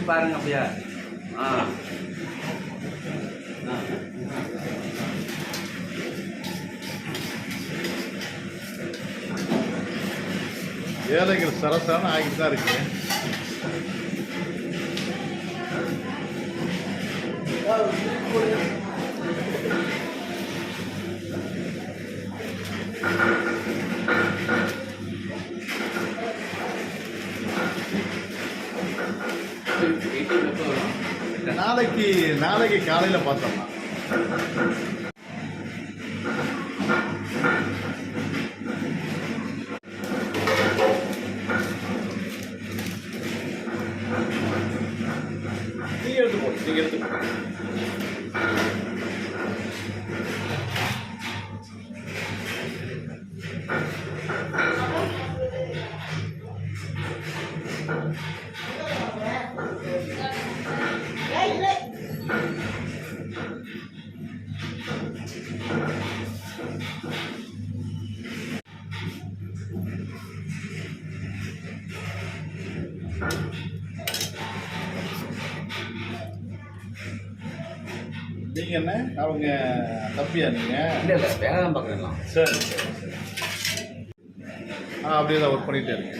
பாருங்க அப்படியா. வேலைகள் சரசான ஆகிட்டு தான் இருக்கு. நாளைக்கு காலையில் பார்த்தோம்னா நீங்கள் எடுத்து போட்டு நீங்க என்ன அவங்க தப்பியா நீங்க? இல்லை வேலை தான் பார்க்குறீங்களா? சரி அப்படியே தான் ஒர்க் பண்ணிகிட்டே இருக்கேன்.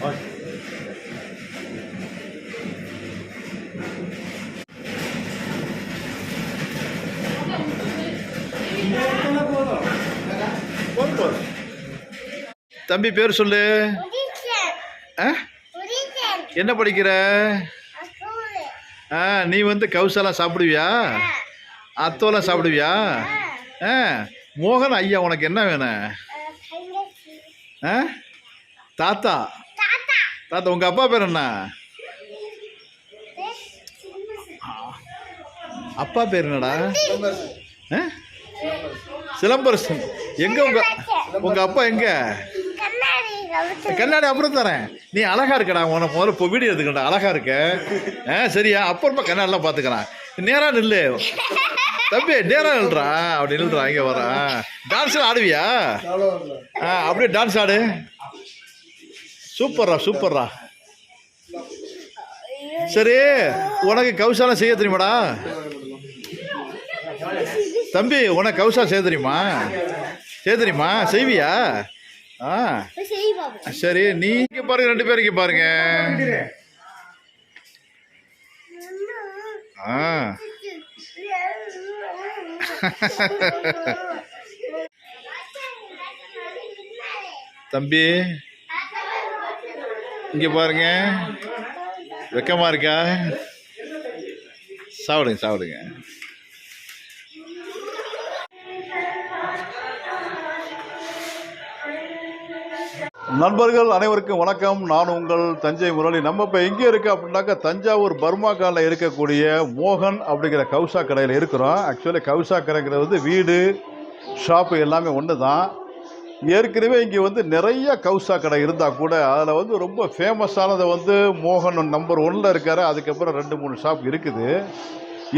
ஓகே போதும். தம்பி பேர் சொல்லு. என்ன படிக்கிற? நீ வந்து கவுசாலாம் சாப்பிடுவியா? அத்தோலாம் சாப்பிடுவியா? மோகன் ஐயா உனக்கு என்ன வேணும்? தாத்தா தாத்தா உங்க அப்பா பேர் என்ன? அப்பா பேர் என்னடா? சிலம்பரசன். எங்க உங்க அப்பா எங்க? கண்ணாடி அப்புறம் தரேன். நீ அழகா இருக்கடா. உனக்கு முதல்ல இப்போ வீடியோ எடுத்துக்கடா. அழகா இருக்க. சரியா? அப்புறமா கண்ணாடிலாம் பார்த்துக்கலாம். நேரா நில்லு தம்பி, நேரா நில்றா. அப்படி நில்றா. இங்கே வரா. டான்ஸ்லாம் ஆடுவியா? அப்படியே டான்ஸ் ஆடு. சூப்பர்ரா. சரி, உனக்கு கவுசாலாம் செய்ய தெரியுமாடா? தம்பி உனக்கு கவுசா செய்ய தெரியுமா? செய்வியா? சரி, நீங்க பாருங்க, ரெண்டு பேருக்கு பாருங்க. தம்பி இங்க பாருங்க, வெக்கமா இருக்கா? சாப்பிடுங்க. நண்பர்கள் அனைவருக்கும் வணக்கம். நான் உங்கள் தஞ்சை முரளி. நம்ம இப்போ எங்கே இருக்குது அப்படின்னாக்கா தஞ்சாவூர் பர்மா காலில் இருக்கக்கூடிய மோகன் அப்படிங்கிற கவுசா கடையில் இருக்கிறோம். ஆக்சுவலி கவுசா கடைங்கிறது வந்து வீடு, ஷாப்பு எல்லாமே ஒன்று தான். ஏற்கனவே இங்கே வந்து நிறைய கவுசா கடை இருந்தால் கூட அதில் வந்து ரொம்ப ஃபேமஸானதை வந்து மோகன் நம்பர் 1ல் இருக்கார். அதுக்கப்புறம் 2-3 ஷாப் இருக்குது.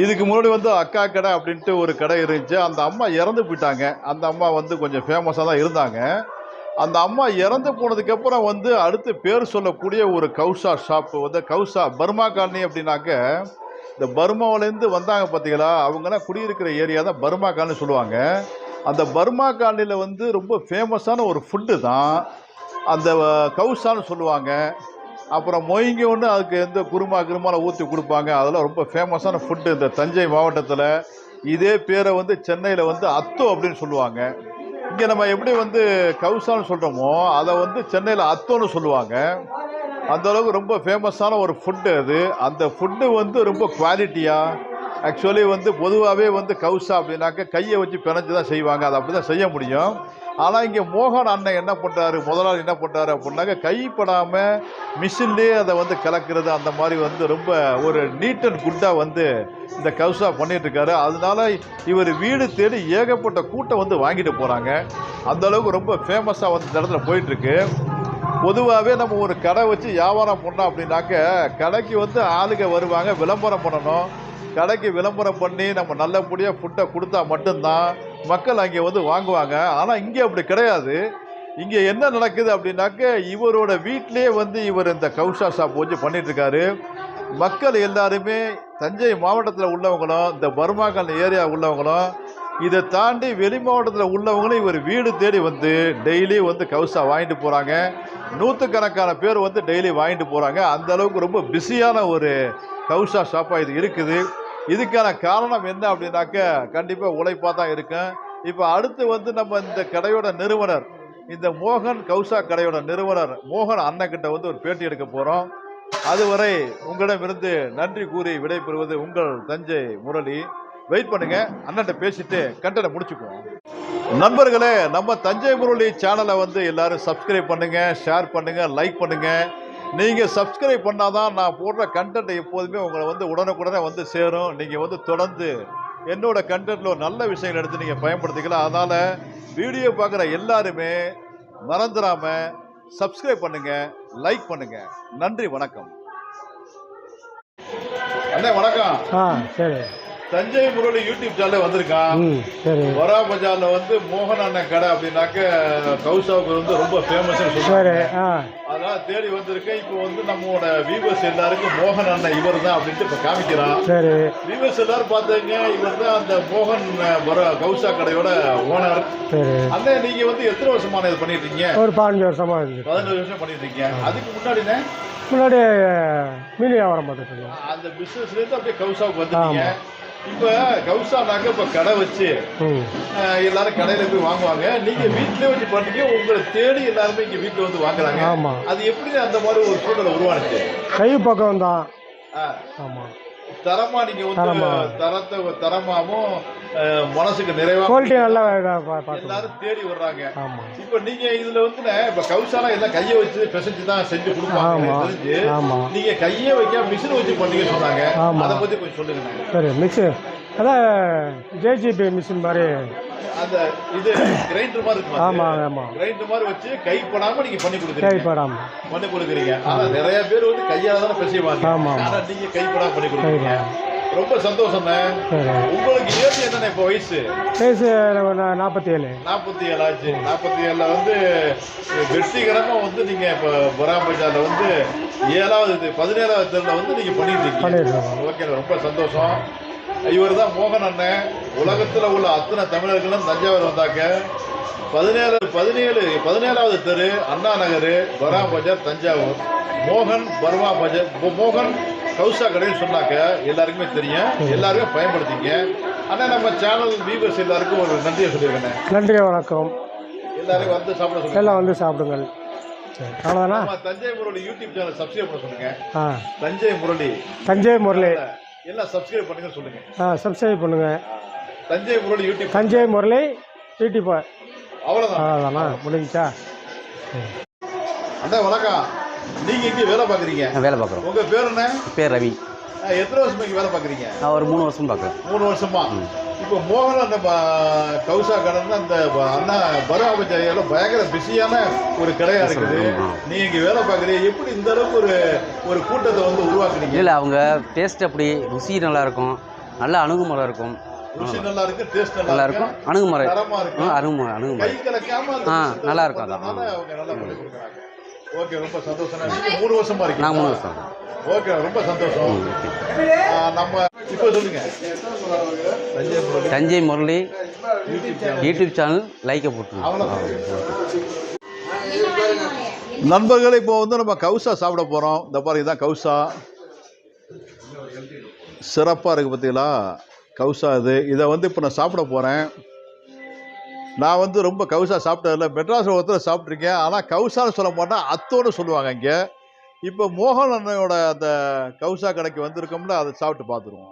இதுக்கு முன்னாடி வந்து அக்கா கடை அப்படின்ட்டு ஒரு கடை இருந்துச்சு. அந்த அம்மா இறந்து போயிட்டாங்க. அந்த அம்மா வந்து கொஞ்சம் ஃபேமஸாக தான் இருந்தாங்க. அந்த அம்மா இறந்து போனதுக்கப்புறம் வந்து அடுத்து பேர் சொல்லக்கூடிய ஒரு கவுசா ஷாப்பு வந்து கவுசா பர்மா காலனி அப்படின்னாக்க, இந்த பர்மாவிலேருந்து வந்தாங்க பார்த்தீங்களா, அவங்களாம் குடியிருக்கிற ஏரியா தான் பர்மா காலனி சொல்லுவாங்க. அந்த பர்மா காலனியில் வந்து ரொம்ப ஃபேமஸான ஒரு ஃபுட்டு தான் அந்த கவுசான்னு சொல்லுவாங்க. அப்புறம் மொய்ங்க ஒன்று அதுக்கு எந்த குருமால ஊற்றி கொடுப்பாங்க. அதெல்லாம் ரொம்ப ஃபேமஸான ஃபுட்டு இந்த தஞ்சை மாவட்டத்தில். இதே பேரை வந்து சென்னையில் வந்து அத்தோ அப்படின்னு சொல்லுவாங்க. இங்கே நம்ம எப்படி வந்து கவுசான்னு சொல்கிறோமோ அதை வந்து சென்னையில் அத்தோன்னு சொல்லுவாங்க. அந்தளவுக்கு ரொம்ப ஃபேமஸான ஒரு ஃபுட்டு அது. அந்த ஃபுட்டு வந்து ரொம்ப குவாலிட்டியாக, ஆக்சுவலி வந்து பொதுவாகவே வந்து கவுசா அப்படின்னாக்க கையை வச்சு பிணைஞ்சு தான் செய்வாங்க. அதை அப்படி தான் செய்ய முடியும். ஆனால் இங்கே மோகன் அண்ணன் என்ன பண்ணுறாரு, முதலாளி என்ன பண்ணுறாரு அப்படின்னாக்க கைப்படாமல் மிஷின்லேயே அதை வந்து கலக்கிறது, அந்த மாதிரி வந்து ரொம்ப ஒரு நீட் அண்ட் குட்டாக வந்து இந்த கவுசா பண்ணிகிட்ருக்காரு. அதனால இவர் வீடு தேடி ஏகப்பட்ட கூட்டம் வந்து வாங்கிட்டு போகிறாங்க. அந்தளவுக்கு ரொம்ப ஃபேமஸாக வந்து இந்த இடத்துல போயிட்டுருக்கு. பொதுவாகவே நம்ம ஒரு கடை வச்சு வியாபாரம் பண்ணோம் அப்படின்னாக்க கடைக்கு வந்து ஆளுங்க வருவாங்க, விளம்பரம் பண்ணணும். கடைக்கு விளம்பரம் பண்ணி நம்ம நல்லபடியாக ஃபுட்டை கொடுத்தா மட்டும்தான் மக்கள் அங்கே வந்து வாங்குவாங்க. ஆனால் இங்கே அப்படி கிடையாது. இங்கே என்ன நடக்குது அப்படின்னாக்க இவரோட வீட்டிலே வந்து இவர் இந்த கவுசா ஷாப் வச்சு பண்ணிட்டு இருக்காரு. மக்கள் எல்லாருமே தஞ்சை மாவட்டத்தில் உள்ளவங்களும் இந்த பர்மாக்கல் ஏரியா உள்ளவங்களும் இதை தாண்டி வெளி மாவட்டத்தில் உள்ளவங்களும் இவர் வீடு தேடி வந்து டெய்லி வந்து கவுசா வாங்கிட்டு போகிறாங்க. நூற்றுக்கணக்கான பேர் வந்து டெய்லி வாங்கிட்டு போகிறாங்க. அந்த அளவுக்கு ரொம்ப பிஸியான ஒரு கவுசா ஷாப்பாக இது இருக்குது. இதுக்கான காரணம் என்ன அப்படின்னாக்க கண்டிப்பாக உழைப்பாக தான் இருக்கும். இப்போ அடுத்து வந்து நம்ம இந்த கடையோட நிறுவனர், இந்த மோகன் கவுசா கடையோட நிறுவனர் மோகன் அண்ணன்கிட்ட வந்து ஒரு பேட்டி எடுக்க போகிறோம். அதுவரை உங்களிடமிருந்து நன்றி கூறி விடைபெறுவது உங்கள் தஞ்சை முரளி. வெயிட் பண்ணுங்க, அண்ணன்ட்ட பேசிட்டு கண்டனை முடிச்சுக்குவோம். நண்பர்களே, நம்ம தஞ்சை முரளி சேனலை வந்து எல்லாரும் சப்ஸ்கிரைப் பண்ணுங்க, ஷேர் பண்ணுங்க, லைக் பண்ணுங்க. நீங்கள் சப்ஸ்கிரைப் பண்ணாதான் நான் போடுற கண்டென்ட் எப்போதுமே உங்களை வந்து உடனுக்குடனே வந்து சேரும். நீங்கள் வந்து தொடர்ந்து என்னோட கண்டென்ட்டில் ஒரு நல்ல விஷயங்கள் எடுத்து நீங்கள் பயன்படுத்திக்கலாம். அதனால் வீடியோ பார்க்குற எல்லாருமே மறந்துடாமல் சப்ஸ்கிரைப் பண்ணுங்கள், லைக் பண்ணுங்கள். நன்றி, வணக்கம். அண்ணே வணக்கம். சரி. தஞ்சை முரளி யூடியூப் சேனல் வந்திருக்கான். சரி. வரா பஜார்ல வந்து மோகன் அண்ணன் கடை அப்படின்னாக்க கவுசாவுக்கு வந்து ரொம்ப ஃபேமஸ் சொல்றாங்க. அதனால தேடி வந்திருக்கேன். இப்போ வந்து நம்மளோட வியூவர்ஸ் எல்லாருக்கும் மோகன் அண்ணன் இவர் தான் அப்படின்ட்டு இப்போ காமிக்கிறான். சரி. வியூவர்ஸ் எல்லாரும் பார்த்தீங்க, இவர் தான் அந்த மோகன் கவுசா கடையோட ஓனர். சரி. அண்ணன் நீங்க வந்து எத்தனை வருஷமான இது பண்ணிட்டு இருக்கீங்க? ஒரு 15 வருஷமா. 15 வருஷம் பண்ணிட்டு இருக்கீங்க. அதுக்கு முன்னாடி மீன் வியாபாரம் பார்த்துட்டு அந்த பிசினஸ்ல இருந்து அப்படியே கவுசாவுக்கு வந்துட்டீங்க. இப்ப கவுசானாக்க இப்ப கடை வச்சு எல்லாரும் கடையில போய் வாங்குவாங்க. நீங்க வீட்டுல வச்சு பண்ணீங்க, உங்களை தேடி எல்லாருமே இங்க வீட்டுல வந்து வாங்குறாங்க. அது எப்படி அந்த மாதிரி ஒரு சூழ்நிலை உருவானுச்சு? கை பக்கம் தான். ஆமா, தரமா நீங்க வந்து தரமாவும் மனசுக்கு நிறைவா எல்லாரும் தேடி வர்றாங்க. இப்ப நீங்க இதுல வந்து இப்ப கவுசாலா எல்லாம் கையை வச்சு பிசைஞ்சு தான் செஞ்சு கொடுப்பாங்க தெரிஞ்சு. நீங்க கையே வைக்க மிஷின் வச்சு பண்ணீங்க சொன்னாங்க. அதை பத்தி கொஞ்சம் சொல்லுங்க. சரி, மிஷின் அதான் ஜேஜிபி மிஷின் மாதிரி அந்த இது கிரைண்டர் மாதிரி இருக்கு. ஆமா ஆமா, கிரைண்டர் மாதிரி வச்சு கைப்படாம நீங்க பண்ணி கொடுக்குறீங்க. ஆனா நிறைய பேர் வந்து கையால தான் பிசைவாங்க. ஆனா நீங்க கைப்படாம பண்ணி கொடுக்குறீங்க. ரொம்ப சந்தோஷம். உங்களுக்கு ஏஜ் என்னன்னா இப்போ வயசு 47 ஆச்சு. 47 வந்து வெற்றிகரமா வந்து நீங்க இப்போ பராமரிச்சால வந்து 17வது தெருல வந்து நீங்க பண்ணிட்டு இருக்கீங்க. ஓகே, ரொம்ப சந்தோஷம். இவர் தான் மோகன் அண்ணன். உலகத்தில் உள்ள அத்தனை தமிழர்களும் தஞ்சாவூர் வந்தாக்க 17வது தெரு, அண்ணா நகர், பரா பஜார், தஞ்சாவூர். மோகன் பர்மா பஜார், மோகன் கவுசா கடைன்னு சொன்னாக்க எல்லாருக்குமே தெரியும். எல்லாருமே பயன்படுத்திங்க. ஆனால் நம்ம சேனல் வியூவர்ஸ் எல்லாருக்கும் ஒரு நன்றியை சொல்லியிருக்கேன். நன்றி, வணக்கம். எல்லாரும் வந்து சாப்பிட சொல்லுங்க. எல்லாம் வந்து சாப்பிடுங்கள். அவ்வளோதானா? Thanjai Murali YouTube channel subscribe பண்ண சொல்லுங்க. தஞ்சை முரளி எல்லாம் சப்ஸ்கிரைப் பண்ணுங்க சொல்லுங்க. சப்ஸ்கிரைப் பண்ணுங்க. தஞ்சை முரளி யூடியூப் அவ்வளோதானா? முடிஞ்சா? அண்ணா வணக்கம். நீங்க இங்கே வேலை பார்க்குறீங்க? வேலை பார்க்குறோம். உங்க பேர் என்ன? பேர் ரவி. எத்தனை வருஷமா இங்கே வேலை பார்க்குறீங்க? நான் ஒரு 3 வருஷம் பார்க்குறேன். 3 வருஷமா. இப்போ மோகன் அந்த கவுசா கடை அந்த அண்ணா பராபச்சாரியால பயங்கர பிஸியான ஒரு கடையா இருக்குது. நீங்க இங்கே வேலை பார்க்குறீங்க. எப்படி இந்த அளவுக்கு ஒரு கூட்டத்தை வந்து உருவாக்குறீங்க? இல்லை, அவங்க டேஸ்ட் அப்படி ருசி நல்லா இருக்கும், நல்ல அணுகுமுறை இருக்கும். ருசி நல்லா இருக்கு, டேஸ்ட் நல்லா இருக்கும், அணுகுமுறை தரமா இருக்கு. அணுகுமுறை கை கலக்காம நல்லா இருக்கும். அதான் அவங்க நல்லா பண்ணி கொடுக்குறாங்க. ஓகே, ரொம்ப சந்தோஷம். நீங்க 3 வருஷமா இருக்கீங்க? நான் 3 வருஷம். ஓகே, ரொம்ப சந்தோஷம். நம்ம இப்போ சொல்லுங்க. தஞ்சை முரளி யூடியூப் சேனல் லைக்கை போட்டுருங்க. நண்பர்கள், இப்போ வந்து நம்ம கவுசா சாப்பிட போகிறோம். இந்த பாருங்க, இதுதான் கவுசா. சிறப்பாக இருக்குது பார்த்தீங்களா கவுசா? இதை வந்து இப்போ நான் சாப்பிட போகிறேன். நான் வந்து ரொம்ப கவுசா சாப்பிட்டதில்ல. மெட்ராஸில் ஒருத்தர் சாப்பிட்ருக்கேன். ஆனால் கவுசான்னு சொல்ல மாட்டேன், அத்தோடு சொல்லுவாங்க இங்கே. இப்போ மோகன் அண்ணனோட அந்த கவுசா கடைக்கு வந்திருக்கோம்ல, அதை சாப்பிட்டு பார்த்துருவோம்.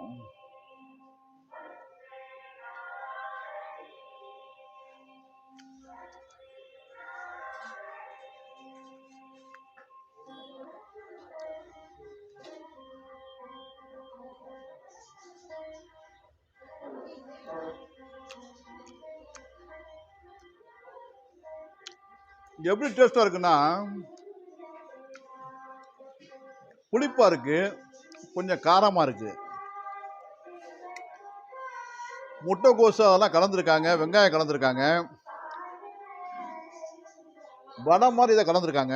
எப்படி டேஸ்டாக இருக்குன்னா, புளிப்பாக இருக்குது, கொஞ்சம் காரமாக இருக்குது. முட்டைக்கோசு அதெல்லாம் கலந்துருக்காங்க, வெங்காயம் கலந்துருக்காங்க. வடை மாதிரி இதை கலந்துருக்காங்க.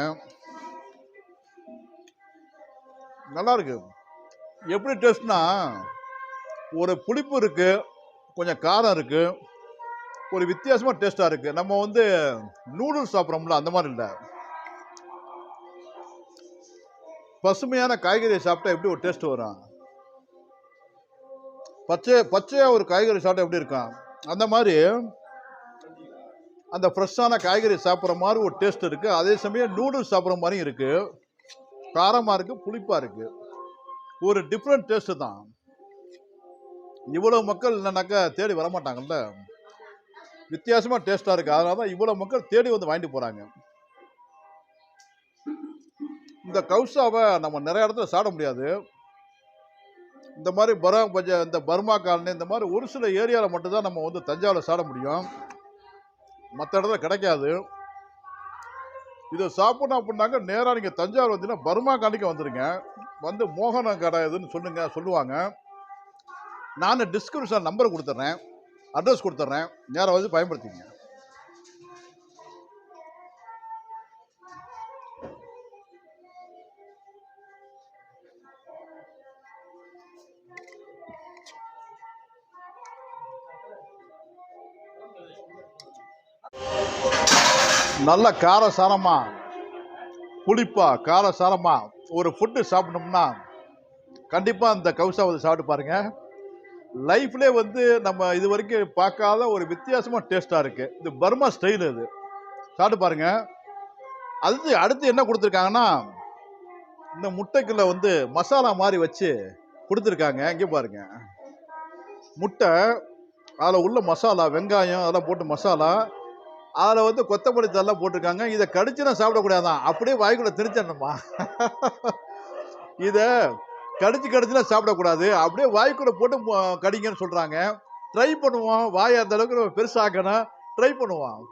நல்லா இருக்கு. எப்படி டேஸ்ட்னா, ஒரு புளிப்பு இருக்கு, கொஞ்சம் காரம் இருக்கு, ஒரு வித்தியாசமா டேஸ்டா இருக்கு. நம்ம வந்து நூடுல்ஸ் சாப்பிட்றோம்ல அந்த மாதிரி இல்லை. பசுமையான காய்கறியை சாப்பிட்டா எப்படி ஒரு டேஸ்ட் வரும், பச்சையா ஒரு காய்கறி சாப்பிட்டா எப்படி இருக்கும், அந்த மாதிரி அந்த ஃப்ரெஷ்ஷான காய்கறி சாப்பிட்ற மாதிரி ஒரு டேஸ்ட் இருக்கு. அதே சமயம் நூடுல்ஸ் சாப்பிட்ற மாதிரியும் இருக்கு. காரமா இருக்கு, புளிப்பா இருக்கு. ஒரு டிஃப்ரெண்ட் டேஸ்ட் தான். இவ்வளவு மக்கள் இல்லைனாக்கா தேடி வரமாட்டாங்கல்ல. வித்தியாசமா டேஸ்டா இருக்கு. அதனால தான் இவ்வளவு மக்கள் தேடி வந்து வாங்கிட்டு போறாங்க. இந்த கவுசாவை நம்ம நிறைய இடத்துல சாப்பிட முடியாது. இந்த மாதிரி இந்த பர்மா காலனி இந்த மாதிரி ஒரு சில ஏரியாவில் மட்டும்தான் நம்ம வந்து தஞ்சாவூரில் சாப்பிட முடியும். மற்ற இடத்துல கிடைக்காது. இதை சாப்பிடணும் அப்படின்னாக்க நேராக நீங்கள் தஞ்சாவூர் வந்தீங்கன்னா பர்மா காலனிக்கு வந்துடுங்க. வந்து மோகன கடை எதுன்னு சொல்லுவாங்க. நான் டிஸ்கிரிப்ஷன் நம்பர் கொடுத்துட்றேன், அட்ரஸ் கொடுத்துட்றேன், நேராக வந்து பயன்படுத்திங்க. நல்ல காரசாரமா புளிப்பா காரசாரமா ஒரு ஃபுட்டு சாப்பிட்டோம்னா கண்டிப்பாக அந்த கவுசா வந்து சாப்பிட்டு பாருங்க. லைஃப்லேயே வந்து நம்ம இது வரைக்கும் பார்க்காத ஒரு வித்தியாசமாக டேஸ்ட்டாக இருக்குது. இது பர்மா ஸ்டைல். இது சாப்பிட்டு பாருங்க. அடுத்து என்ன கொடுத்துருக்காங்கன்னா, இந்த முட்டைக்குள்ள வந்து மசாலா மாதிரி வச்சு கொடுத்துருக்காங்க. இங்கே பாருங்க, முட்டை, அதில் உள்ள மசாலா, வெங்காயம் அதெல்லாம் போட்டு மசாலா, அதில் வந்து கொத்தமல்லி தழை போட்டிருக்காங்க. இதை கடிச்சுனா சாப்பிடக்கூடாதான், அப்படியே வாய்க்குள்ள திணிச்சிடணுமா. இதை கடிச்சுலாம் சாப்பிடக்கூடாது, அப்படியே வாய்க்குள்ள போட்டு கடிங்கன்னு சொல்றாங்க. ட்ரை பண்ணுவோம். வாய் அந்த அளவுக்கு நம்ம பெருசாக்கணும், ட்ரை பண்ணுவோம்.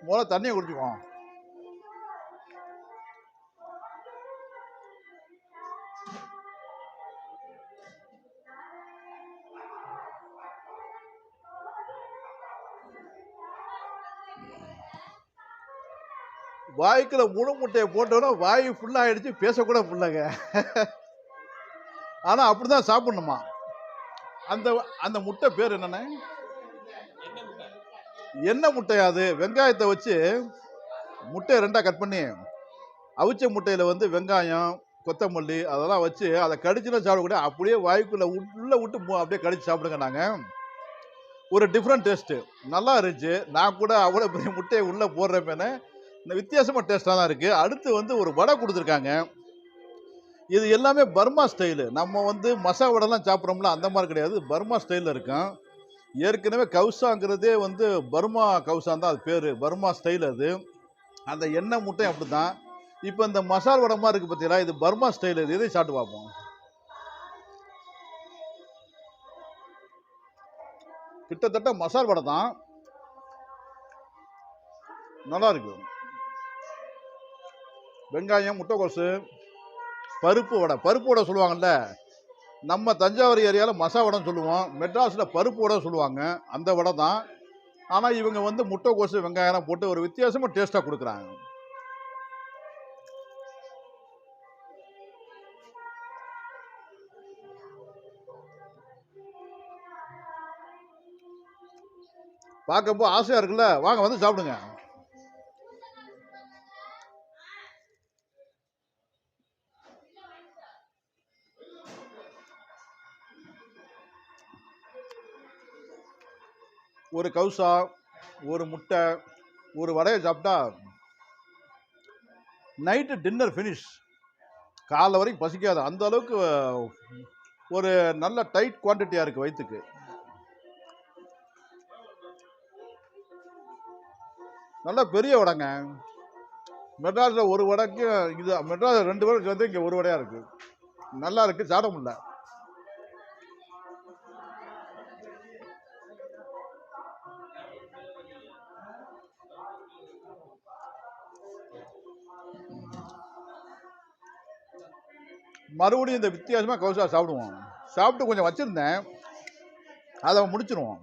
முதல்ல தண்ணியை குடிச்சுக்குவோம். வாய்க்குள்ள முழு முட்டையை போட்டோன்னா வாய் ஃபுல்லா ஆயிடுச்சு, பேசக்கூட ஃபுல்லாங்க. ஆனா அப்படிதான் சாப்பிடணுமா. அந்த அந்த முட்டை பேர் என்னன்னா எண்ணெய் முட்டையாது. வெங்காயத்தை வச்சு முட்டையை ரெண்டா கட் பண்ணி அவிச்ச முட்டையில வந்து வெங்காயம், கொத்தமல்லி அதெல்லாம் வச்சு அதை கடிச்சுலாம் சாப்பிடக்கூடாது, அப்படியே வாய்க்குள்ள உள்ள விட்டு அப்படியே கடிச்சு சாப்பிடுங்க. நாங்கள் ஒரு டிஃப்ரெண்ட் டேஸ்ட்டு நல்லா இருந்துச்சு. நான் கூட அவ்வளோ பெரிய முட்டையை உள்ளே போடுறப்பேன்னு இந்த வித்தியாசமாக டேஸ்ட்டாக தான் இருக்குது. அடுத்து வந்து ஒரு வடை கொடுத்துருக்காங்க. இது எல்லாமே பர்மா ஸ்டைலு. நம்ம வந்து மசா வடைலாம் சாப்பிட்றோம்ல அந்த மாதிரி கிடையாது, பர்மா ஸ்டைலில் இருக்கும். ஏற்கனவே கவுசாங்கிறதே வந்து பர்மா கவுசான் தான் அது பேர், பர்மா ஸ்டைல். அது அந்த எண்ணெய் முட்டை அப்படி தான். இப்போ இந்த மசால் வடை மாதிரி இருக்குது பார்த்தீங்களா, இது பர்மா ஸ்டைல். இது இதை சாப்பிட்டு பார்ப்போம். கிட்டத்தட்ட மசால் வடை தான், நல்லா இருக்கு. வெங்காயம், முட்டைக்கோசு, பருப்பு வடை சொல்லுவாங்கல்ல. நம்ம தஞ்சாவூர் ஏரியாவில் மசா வடைன்னு சொல்லுவோம், மெட்ராஸில் பருப்பு வடை சொல்லுவாங்க. அந்த வடை தான். ஆனால் இவங்க வந்து முட்டைக்கோசு வெங்காயம் போட்டு ஒரு வித்தியாசமாக டேஸ்ட்டாக கொடுக்குறாங்க. பார்க்கப்போ ஆசையாக இருக்குல்ல, வாங்க வந்து சாப்பிடுங்க. ஒரு கவுசா, ஒரு முட்டை, ஒரு வடையை சாப்பிட்டா நைட்டு டின்னர் ஃபினிஷ். காலைல வரைக்கும் பசிக்காது, அந்த அளவுக்கு ஒரு நல்ல டைட் குவான்டிட்டியாக இருக்குது வயிற்றுக்கு. நல்ல பெரிய வடைங்க. மெட்ராஸில் ஒரு வடைக்கு இது, மெட்ராஸ் 2 வடை சேர்ந்து இங்கே ஒரு வடையாக இருக்குது. நல்லா இருக்குது, சாப்பிட முடியல. மறுபடியும் இந்த வித்தியாசமாக கவுசா சாப்பிடுவோம். சாப்பிட்டு கொஞ்சம் வச்சுருந்தேன், அதை முடிச்சிருவோம்.